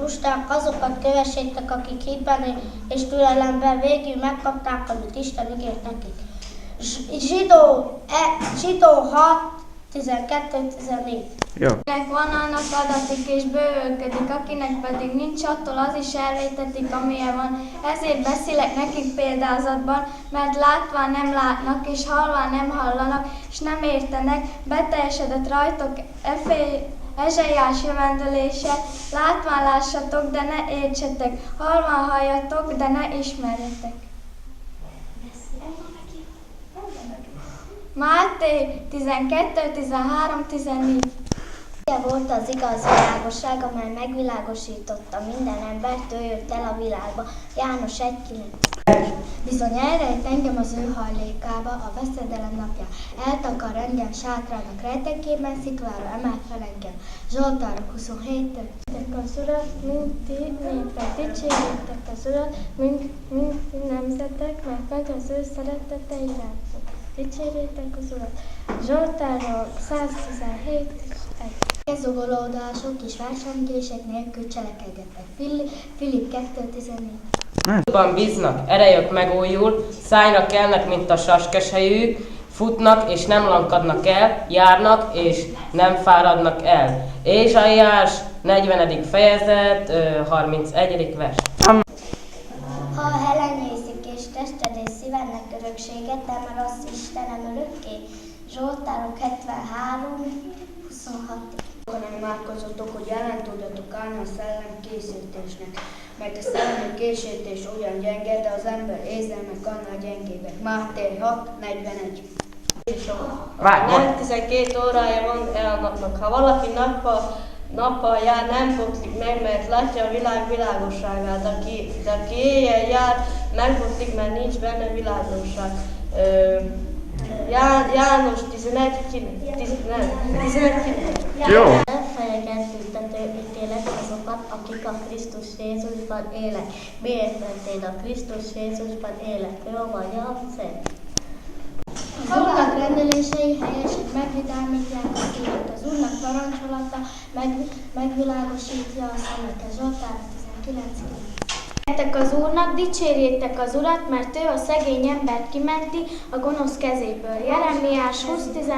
lusták, azokat kövessétek, akik hitben és türelemben végül megkapták, amit Isten ígért nekik. Zsidó 6, 12-14. Jó. Akinek van, annak adatik és bővölködik, akinek pedig nincs, attól az is elvétetik, amilyen van. Ezért beszélek nekik példázatban, mert látván nem látnak, és hallván nem hallanak, és nem értenek. Beteljesedett rajtok Ezsaiás jövendőlése, látván lássatok, de ne értsetek, hallván halljatok, de ne ismerjetek. Máté 12, 13, 14. Volt az igaz világosság, amely megvilágosította minden embert, ő jött el a világba. János 1.9. Bizony elrejt engem az ő hajlékába a veszedelem napja. Eltakar engem sátrának rejtekében, sziklára emel fel engem. Zsoltárok 27. Az Urat, mint ti népek, dicsérjétek az Urat, mint ti nemzetek, mert meg az ő szeretete irántok. Dicsérjétek az Urat. Zsoltárok 117. Zugolódások és versengések nélkül cselekedjetek. Filip 2.14. Abban bíznak, erejük megújul, szájra kelnek, mint a saskesejük, futnak és nem lankadnak el, járnak és nem fáradnak el. Ézsaiás 40. fejezet, 31. vers. Ha helenyészik és tested és szívednek örökséget, te már az Istenem örökké. Zsoltárok 73, 26. Nem imádkozzatok, hogy ellen tudjatok állni a szellem készítésnek, mert a szellemi készítés olyan gyenge, de az ember érzelmek annál gyengébbek. Máté 6.41. Nem 12 órája van el a napnak. Ha valaki nappal jár, nem botlik meg, mert látja a világ világosságát. De aki éjjel jár, megbotlik, mert nincs benne világosság. János 11.9. Jó. Elfejegen tüntető ítélet azokat, akik a Krisztus Jézusban élek. Miért, mert én a Krisztus Jézusban élek? Jó vagy a szent. Az Úrnak rendelései helyesek, megvidámítják a szívet. Az Úrnak parancsolata megvilágosítja a szemeket. Zsoltár 19. Az Úrnak, dicsérjétek az Urat, mert ő a szegény embert kimenti a gonosz kezéből. Jeremiás 20.16.